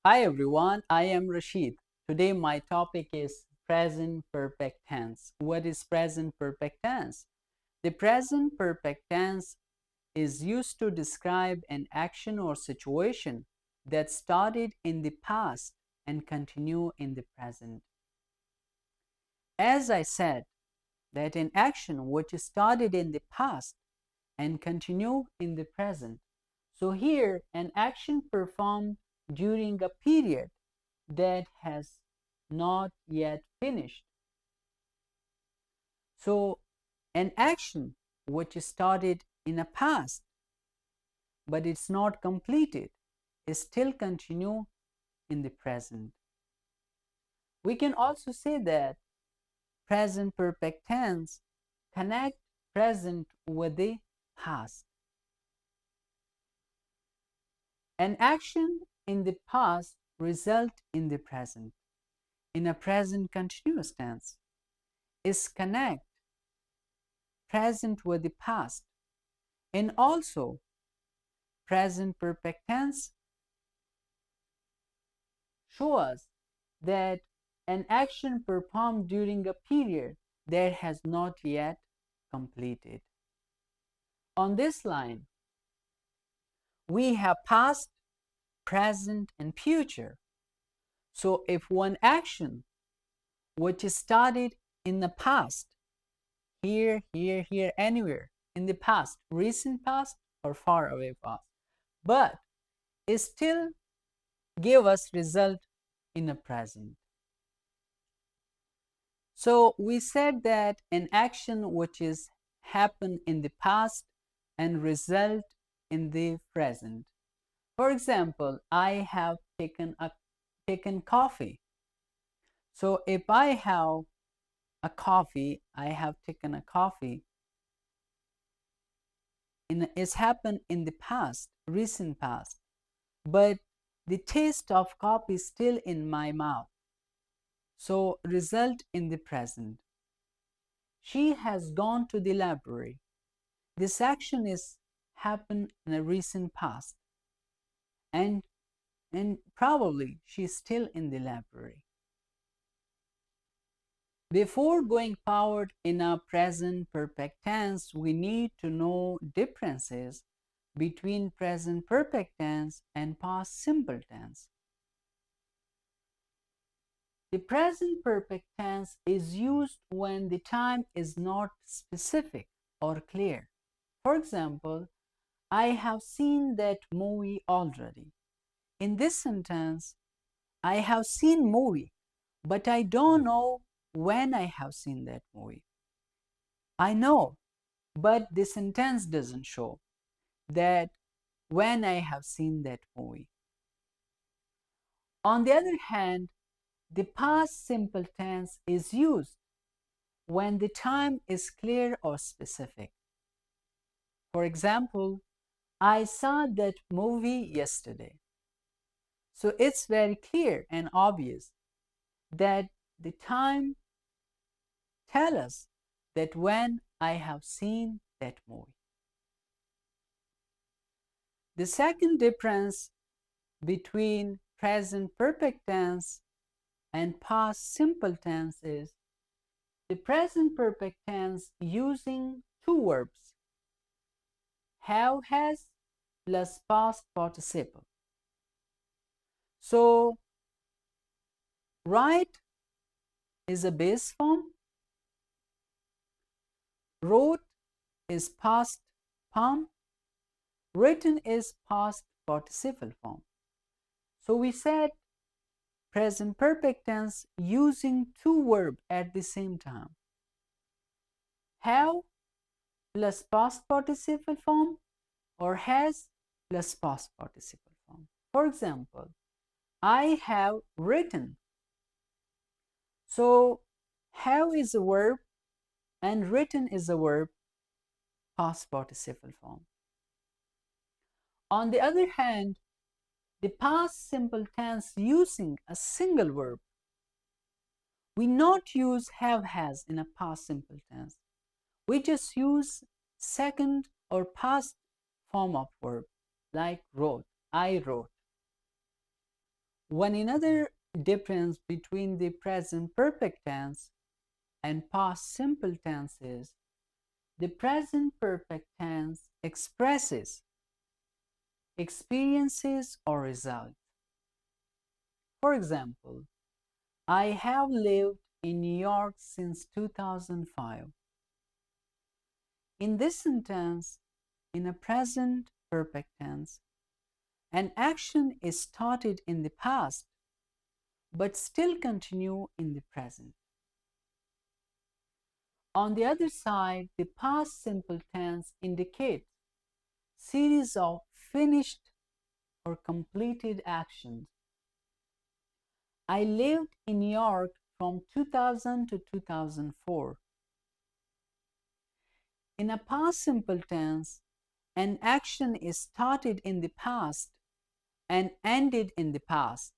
Hi everyone, I am Rashid. Today my topic is present perfect tense. What is present perfect tense? The present perfect tense is used to describe an action or situation that started in the past and continue in the present. As I said, that an action which started in the past and continue in the present. So here an action performed during a period that has not yet finished. So an action which started in a past but it's not completed is still continue in the present. We can also say that present perfect tense connect present with the past. An action in the past result in the present. In a present continuous tense is connect present with the past, and also present perfect tense show us that an action performed during a period that has not yet completed. On this line, we have past, present, and future. So if one action which is started in the past, here, anywhere, in the past, recent past or far away past, but it still give us result in the present. So we said that an action which is happen in the past and result in the present. For example, I have taken coffee. So if I have a coffee, I have taken a coffee. It's happened in the past, recent past, but the taste of coffee is still in my mouth. So result in the present. She has gone to the library. This action is happened in a recent past, and probably she's still in the library. Before going forward in our present perfect tense, we need to know differences between present perfect tense and past simple tense. The present perfect tense is used when the time is not specific or clear. For example, I have seen that movie already. In this sentence, I have seen movie, but I don't know when I have seen that movie. I know, but the sentence doesn't show that when I have seen that movie. On the other hand, the past simple tense is used when the time is clear or specific. For example, I saw that movie yesterday. So it's very clear and obvious that the time tell us that when I have seen that movie. The second difference between present perfect tense and past simple tense is the present perfect tense using two verbs, have, has plus past participle. So write is a base form, wrote is past form, written is past participle form. So we said present perfect tense using two verbs at the same time. Have plus past participle form or has plus past participle form. For example, I have written. So have is a verb and written is a verb, past participle form. On the other hand, the past simple tense using a single verb. We not use have has in a past simple tense. We just use second or past form of verb like wrote, I wrote. One another difference between the present perfect tense and past simple tense is the present perfect tense expresses experiences or results. For example, I have lived in New York since 2005. In this sentence, in a present perfect tense, an action is started in the past but still continue in the present. On the other side, the past simple tense indicates series of finished or completed actions. I lived in New York from 2000 to 2004. In a past simple tense, an action is started in the past and ended in the past.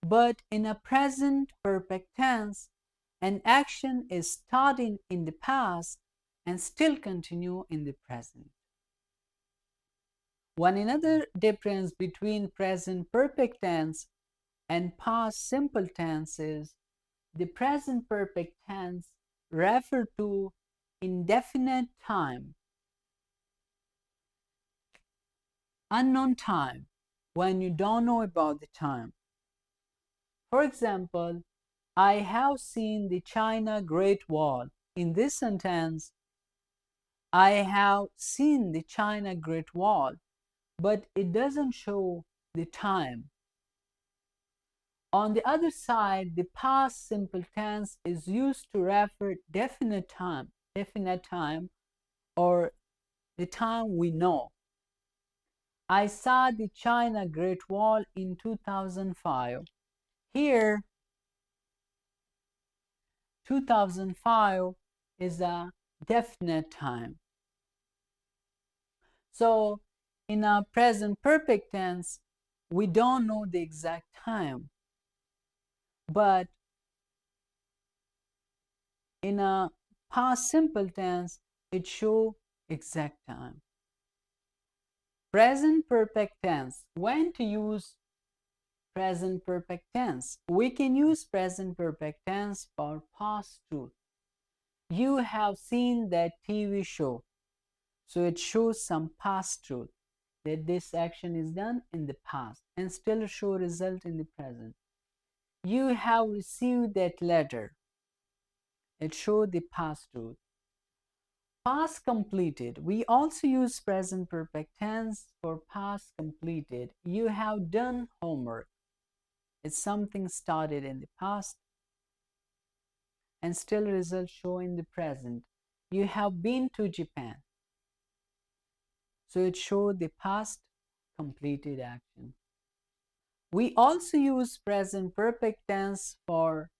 But in a present perfect tense, an action is starting in the past and still continue in the present. One another difference between present perfect tense and past simple tense is the present perfect tense refer to indefinite time, unknown time, when you don't know about the time. For example, I have seen the China Great Wall. In this sentence, I have seen the China Great Wall, but it doesn't show the time. On the other side, the past simple tense is used to refer definite time, or the time we know. I saw the China Great Wall in 2005. Here, 2005 is a definite time. So, in a present perfect tense, we don't know the exact time. But in a past simple tense, it shows exact time. Present perfect tense. When to use present perfect tense? We can use present perfect tense for past truth. You have seen that TV show. So it shows some past truth that this action is done in the past and still show result in the present. You have received that letter. It shows the past truth. Past completed. We also use present perfect tense for past completed. You have done homework. It's something started in the past and still results show in the present. You have been to Japan. So it shows the past completed action. We also use present perfect tense for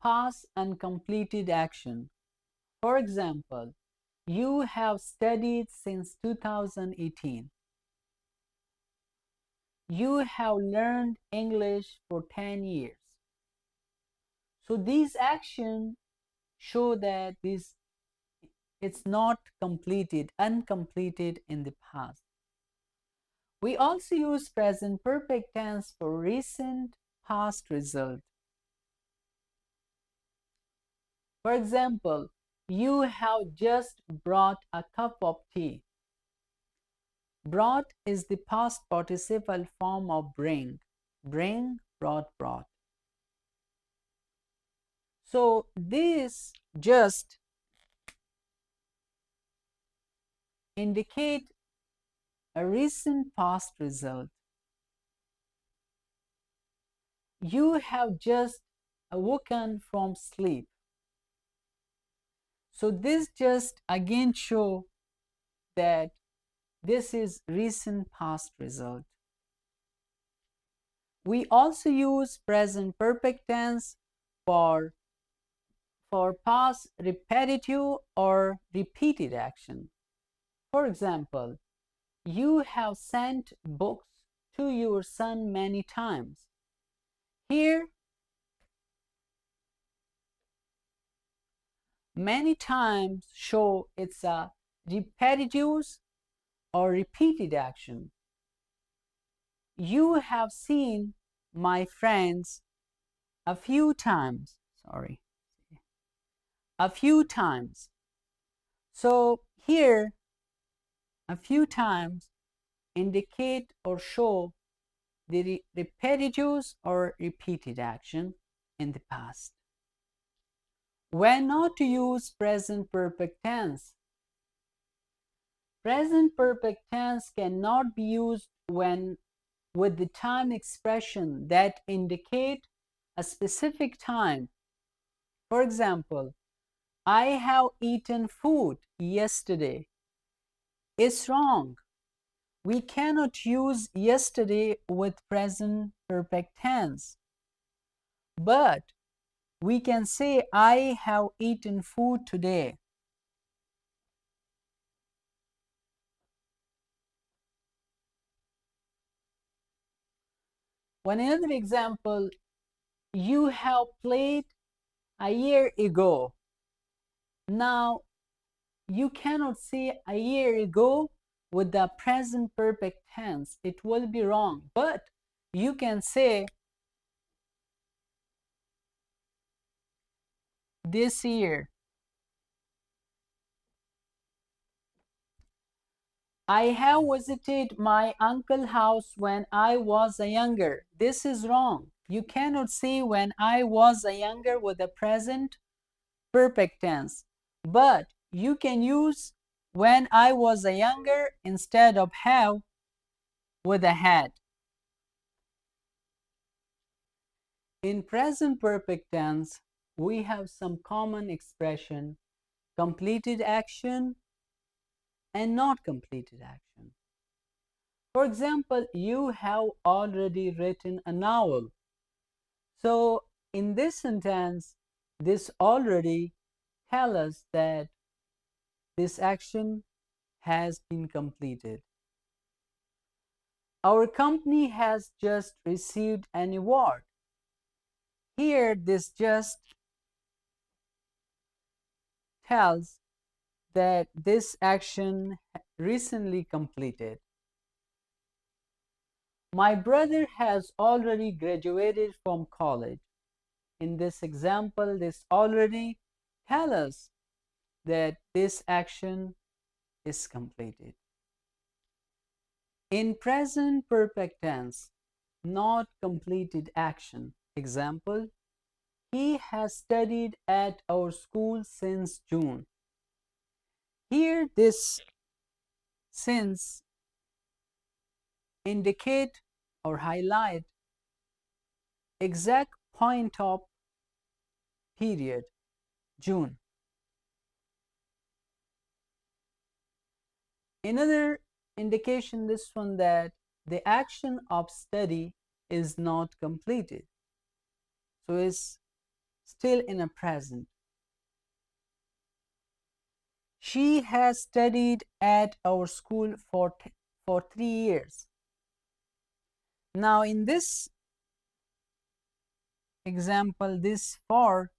past uncompleted action. For example, you have studied since 2018. You have learned English for 10 years. So these actions show that it's not completed, uncompleted in the past. We also use present perfect tense for recent past result. For example, you have just brought a cup of tea. Brought is the past participle form of bring. Bring, brought, brought. So this just indicate a recent past result. You have just awoken from sleep. So this just again show that this is recent past result. We also use present perfect tense for past repetitive or repeated action. For example, you have sent books to your son many times. Here, many times show it's a repetitive or repeated action. You have seen my friends a few times. Sorry, a few times. So here, a few times indicate or show the repetitious or repeated action in the past. When not to use present perfect tense. Present perfect tense cannot be used when with the time expression that indicate a specific time. For example, I have eaten food yesterday. It's wrong. We cannot use yesterday with present perfect tense. But we can say I have eaten food today. One another example, you have played a year ago. Now, you cannot say a year ago with the present perfect tense. It will be wrong. But you can say this year. I have visited my uncle's house when I was a younger. This is wrong. You cannot say when I was a younger with the present perfect tense. But you can use when I was a younger instead of have with a had. In present perfect tense, we have some common expression, completed action and not completed action. For example, you have already written a novel. So in this sentence, this already tells us that this action has been completed. Our company has just received an award. Here, this just tells that this action recently completed. My brother has already graduated from college. In this example, this already tells us that this action is completed. In present perfect tense, not completed action. Example, he has studied at our school since June. Here, this since indicate or highlight exact point of period, June. Another indication, this one, that the action of study is not completed. So it's still in a present. She has studied at our school for 3 years. Now in this example, this for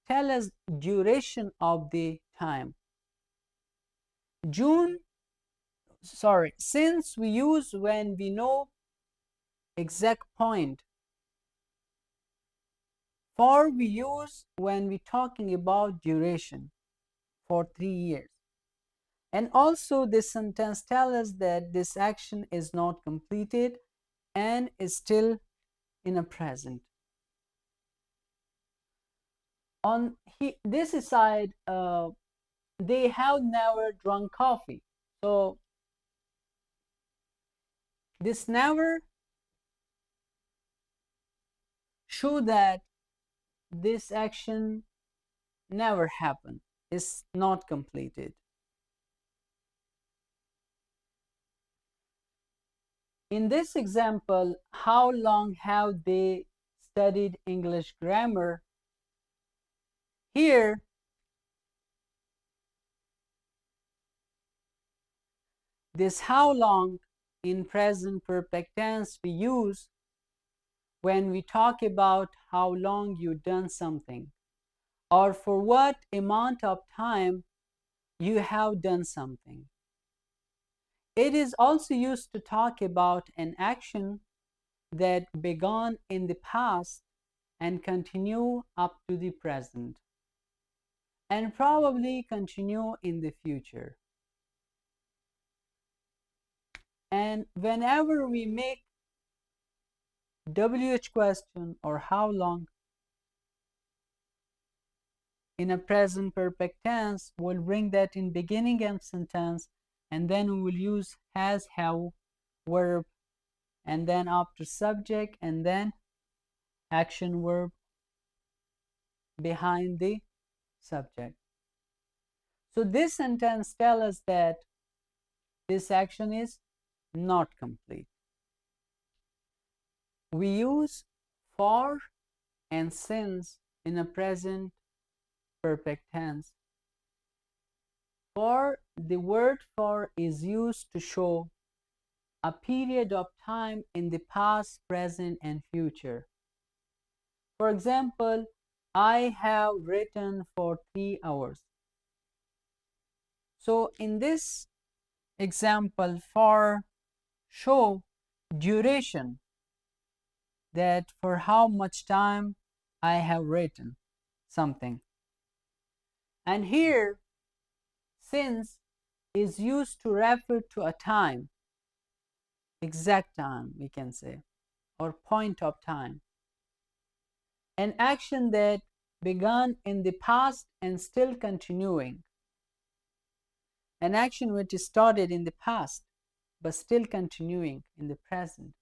tell us duration of the time. Since we use when we know exact point. For we use when we talking about duration for 3 years. And also this sentence tells us that this action is not completed and is still in a present. On this side, they have never drunk coffee. So this never show that this action never happened, is not completed. In this example, how long have they studied English grammar? Here, this how long in present perfect tense we use when we talk about how long you done something or for what amount of time you have done something. It is also used to talk about an action that began in the past and continue up to the present and probably continue in the future. And whenever we make WH question or how long in a present perfect tense, we'll bring that in beginning of sentence, and then we will use has, have, verb, and then after subject, and then action verb behind the subject. So this sentence tells us that this action is not complete. We use for and since in a present perfect tense. For, the word for is used to show a period of time in the past, present, and future. For example, I have written for 3 hours. So in this example, for show duration, that for how much time I have written something. And here, since is used to refer to a time, exact time we can say, or point of time. An action that began in the past and still continuing. An action which started in the past but still continuing in the present.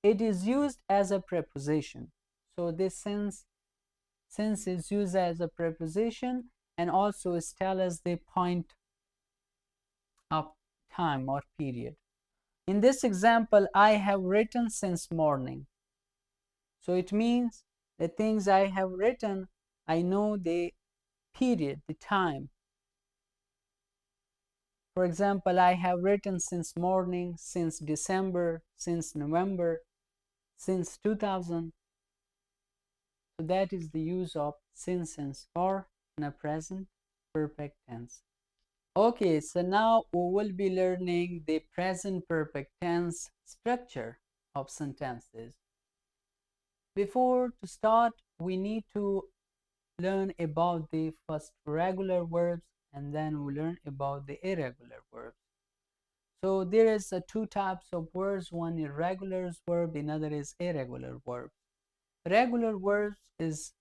It is used as a preposition. So this since is used as a preposition and also is tell us the point of time or period. In this example, I have written since morning. So it means the things I have written, I know the period, the time. For example, I have written since morning, since December, since November, since 2000. So that is the use of since and for in a present perfect tense. Okay, so now we will be learning the present perfect tense structure of sentences. Before to start, we need to learn about the first regular verbs and then we learn about the irregular verbs. So there is two types of verbs, one irregular verb, another is irregular verb. Regular verbs is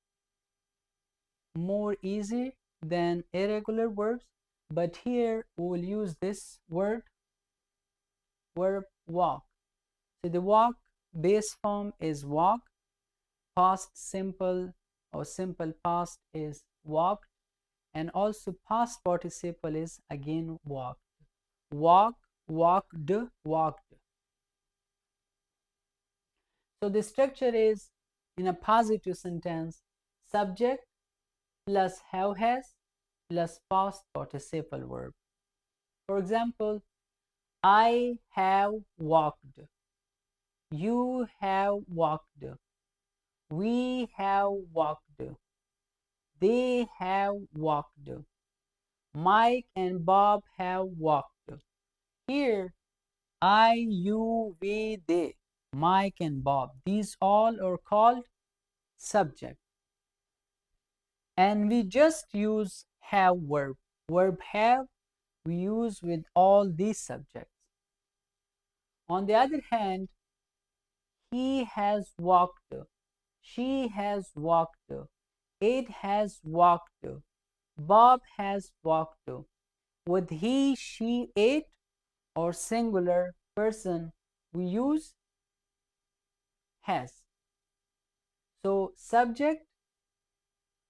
more easy than irregular verbs, but here we will use this word, verb walk. So the walk base form is walk, past simple or simple past is walked, and also past participle is again walked. Walk, walked, walked. So the structure is in a positive sentence, subject plus have has plus past participle verb. For example, I have walked, you have walked, we have walked, they have walked, Mike and Bob have walked. Here, I, you, we, they, Mike and Bob, these all are called subject. And we just use have verb. Verb have we use with all these subjects. On the other hand, he has walked, she has walked, it has walked, Bob has walked. With he, she, it, or singular person, we use has. So subject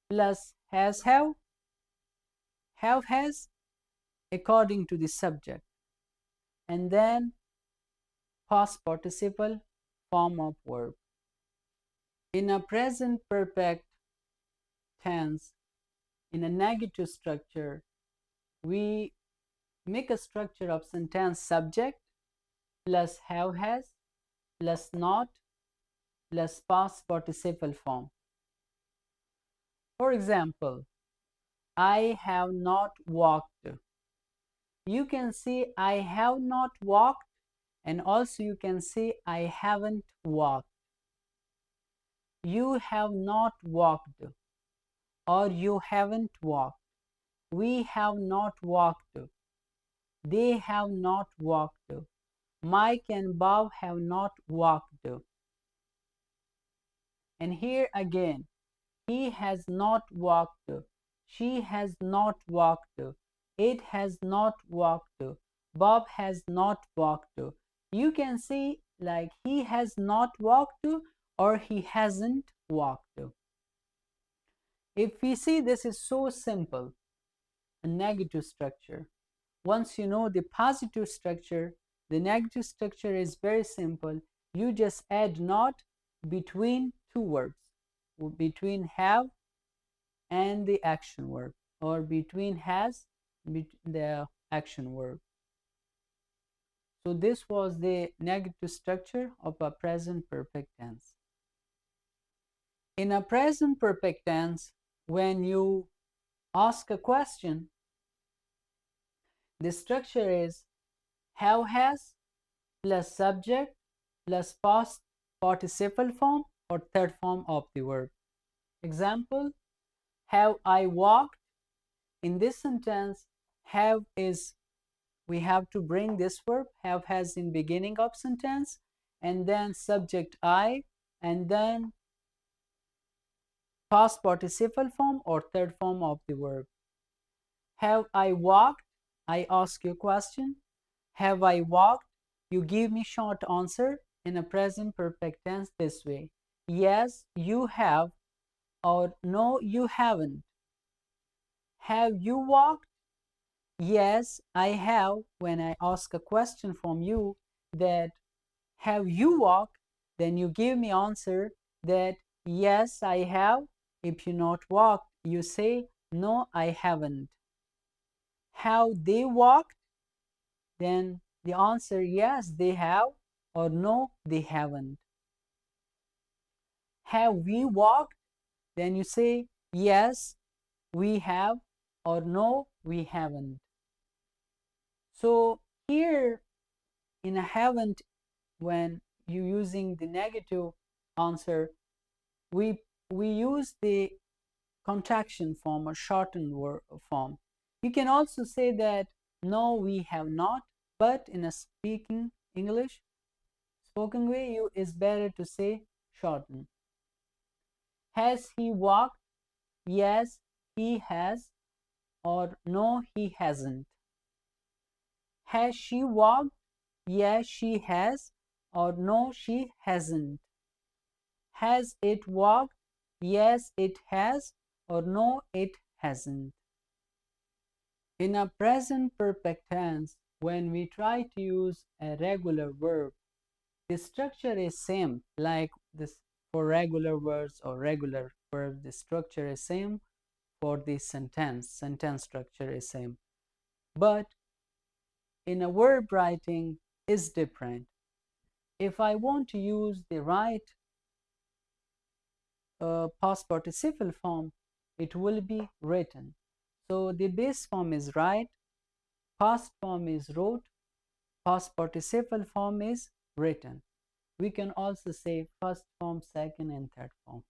plus has, have has according to the subject, and then past participle form of verb. In a present perfect tense, in a negative structure, we make a structure of sentence subject plus have has plus not plus past participle form. For example, I have not walked. You can say I have not walked, and also you can say I haven't walked. You have not walked, or you haven't walked. We have not walked. They have not walked. Mike and Bob have not walked. And here again, he has not walked. She has not walked. It has not walked. Bob has not walked. You can see like he has not walked or he hasn't walked. If we see, this is so simple, a negative structure. Once you know the positive structure, the negative structure is very simple. You just add not between two words, between have and the action verb, or between has the action verb. So this was the negative structure of a present perfect tense. In a present perfect tense, when you ask a question, the structure is have has plus subject plus past participle form or third form of the verb. Example, have I walked? In this sentence, have is, we have to bring this verb, have has in beginning of sentence, and then subject I, and then past participle form or third form of the verb. Have I walked? I ask you a question. Have I walked? You give me short answer in a present perfect tense this way. Yes, you have, or no, you haven't. Have you walked? Yes, I have. When I ask a question from you that have you walked, then you give me answer that yes, I have. If you not walked, you say no, I haven't. Have they walked? Then the answer yes, they have, or no, they haven't. Have we walked? Then you say yes, we have, or no, we haven't. So here in a haven't, when you using the negative answer, we use the contraction form or shortened form. You can also say that no, we have not, but in a speaking English spoken way, you is better to say shorten. Has he walked? Yes, he has, or no, he hasn't. Has she walked? Yes, she has, or no, she hasn't. Has it walked? Yes, it has, or no, it hasn't. In a present perfect tense, when we try to use a regular verb, the structure is same like this for regular words or regular verbs. The structure is same for the sentence. Sentence structure is same. But in a verb writing is different. If I want to use the right past participle form, it will be written. So the base form is write, past form is wrote, past participle form is written. We can also say first form, second, and third form.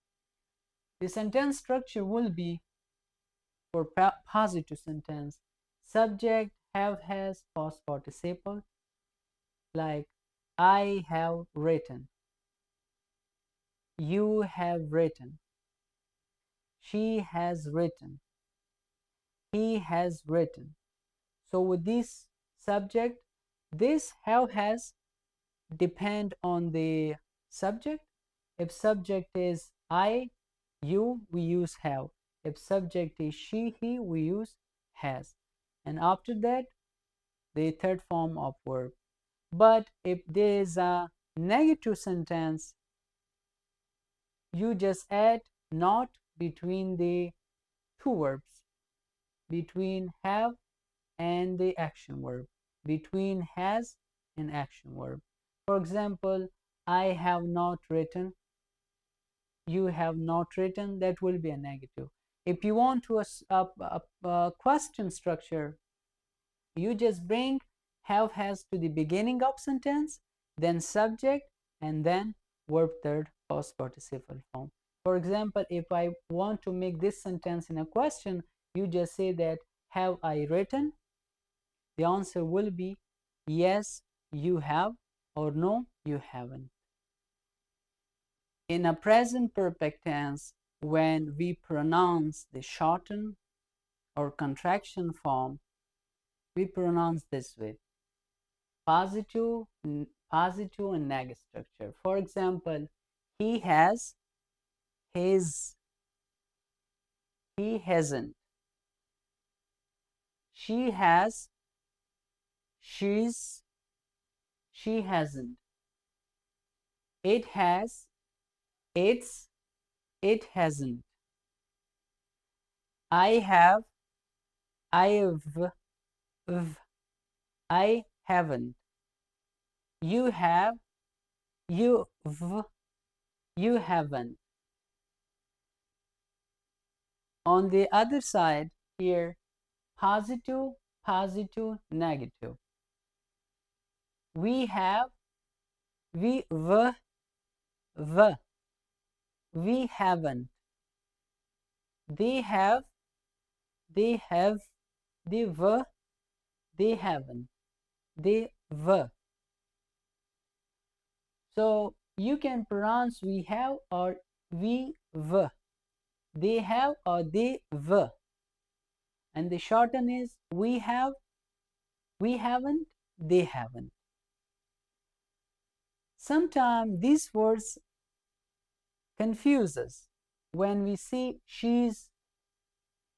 The sentence structure will be for positive sentence subject, have, has, past participle, like I have written, you have written, she has written, he has written. So with this subject, this have, has depend on the subject. If subject is I, you, we use have. If subject is she, he, we use has. And after that, the third form of verb. But if there is a negative sentence, you just add not between the two verbs, between have and the action verb, between has and action verb. For example, I have not written, you have not written, that will be a negative. If you want to a question structure, you just bring have, has to the beginning of sentence, then subject, and then verb third past participle form. For example, if I want to make this sentence in a question, you just say that, have I written? The answer will be yes, you have, or no, you haven't. In a present perfect tense, when we pronounce the shortened or contraction form, we pronounce this way: positive, positive and negative structure. For example, he has, his, he hasn't, she has, she's, she hasn't, it has, it's, it hasn't, I have, I've, I haven't, you have, you've, you haven't. On the other side here, positive, positive, negative. We have, we we haven't. They have, they have, they were, they haven't, they were. So you can pronounce we have or we were. They have or they were. And the shorten is we have, we haven't, they haven't. Sometimes these words confuse us when we see she's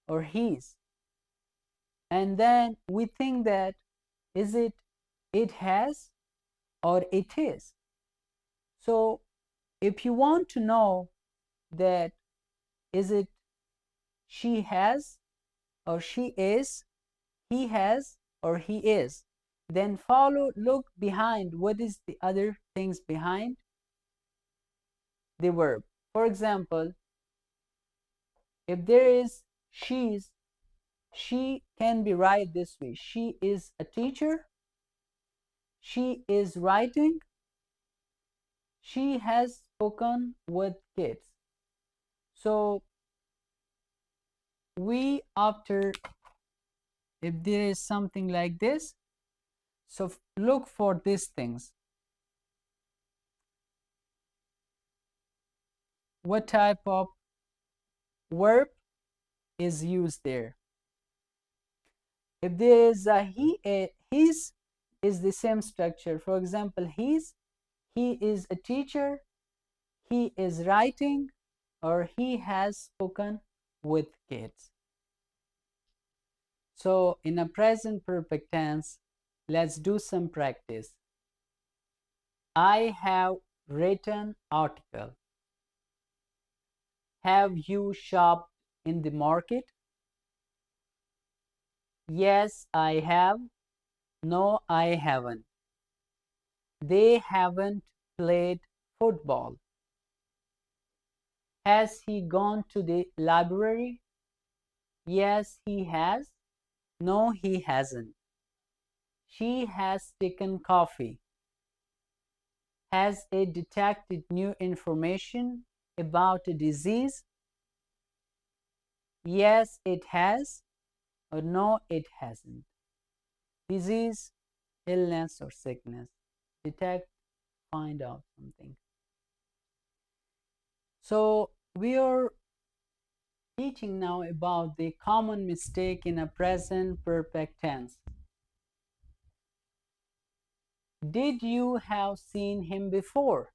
or he's. And then we think that is it, it has, or it is. So if you want to know that is it she has or she is, he has or he is, then look behind what is the other things behind the verb. For example, if there is she's, she can be write this way: she is a teacher, she is writing, she has spoken with kids. So we, after, if there is something like this, so look for these things. What type of verb is used there? If there is a he, his is the same structure. For example, he is a teacher, he is writing, or he has spoken with kids. So in a present perfect tense, let's do some practice. I have written article. Have you shopped in the market? Yes, I have. No, I haven't. They haven't played football. Has he gone to the library? Yes, he has. No, he hasn't. She has taken coffee. Has it detected new information about a disease? Yes, it has. Or no, it hasn't. Disease, illness, or sickness. Detect, find out something. So we are teaching now about the common mistake in a present perfect tense. Did you have seen him before?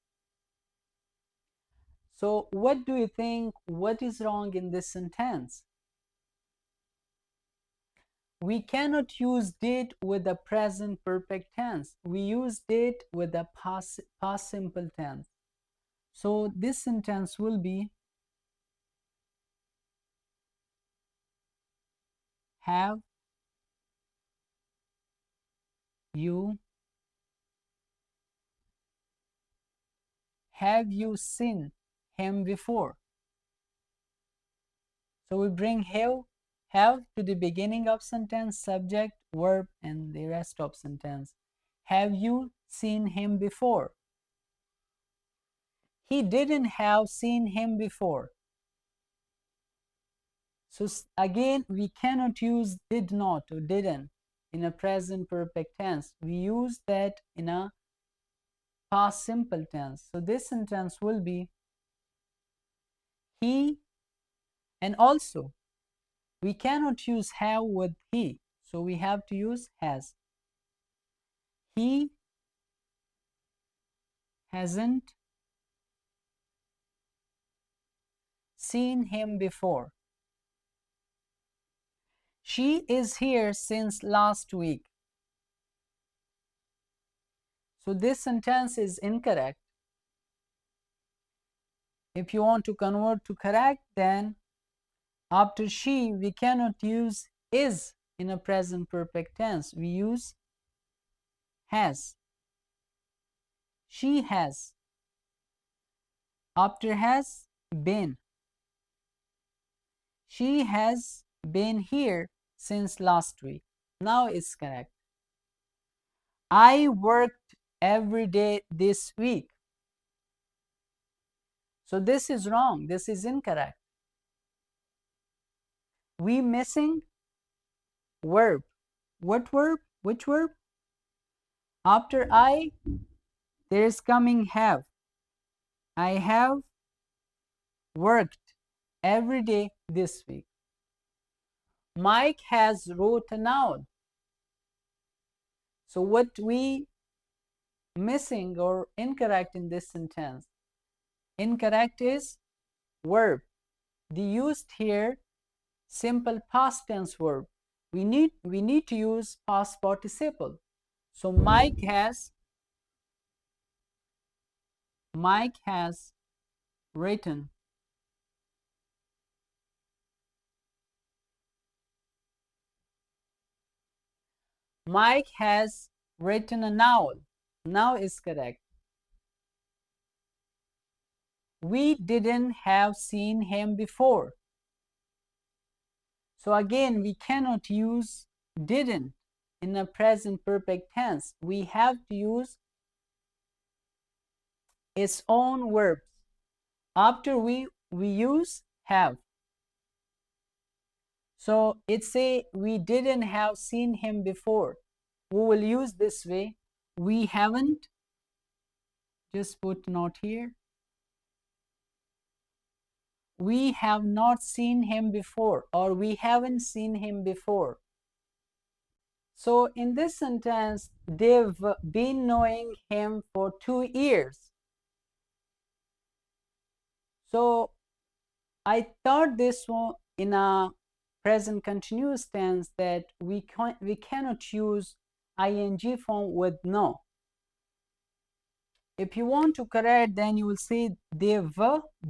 So what do you think, what is wrong in this sentence? We cannot use did with the present perfect tense. We use did with the past simple tense. So this sentence will be, have you seen him before? So we bring have to the beginning of sentence, subject, verb, and the rest of sentence. Have you seen him before? He didn't have seen him before. So again, we cannot use did not or didn't in a present perfect tense. We use that in a past simple tense. So this sentence will be he, and also we cannot use have with he. So we have to use has. He hasn't seen him before. She is here since last week. So this sentence is incorrect. If you want to convert to correct, then after she, we cannot use is in a present perfect tense. We use has. She has. After has, been. She has been here since last week. Now it's correct. I worked every day this week. So this is wrong. This is incorrect. We missing verb. What verb? Which verb? After I, there is coming have. I have worked every day this week. Mike has wrote a noun. So what we missing or incorrect in this sentence? Incorrect is verb. The used here simple past tense verb. We need to use past participle. So Mike has written. Mike has written a novel. Now is correct. We didn't have seen him before. So again, we cannot use didn't in a present perfect tense. We have to use its own verbs. After we use have. So it's say we didn't have seen him before. We will use this way. We haven't, just put not here. We have not seen him before, or we haven't seen him before. So in this sentence, they've been knowing him for 2 years. So I thought this one in a present continuous tense that we cannot use ing form with no. If you want to correct, then you will say they've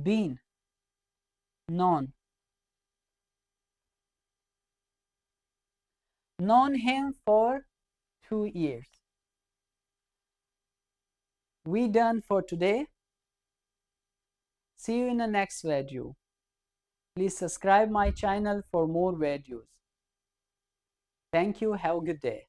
been known him for 2 years. We done for today. See you in the next video. Please subscribe my channel for more videos. Thank you. Have a good day.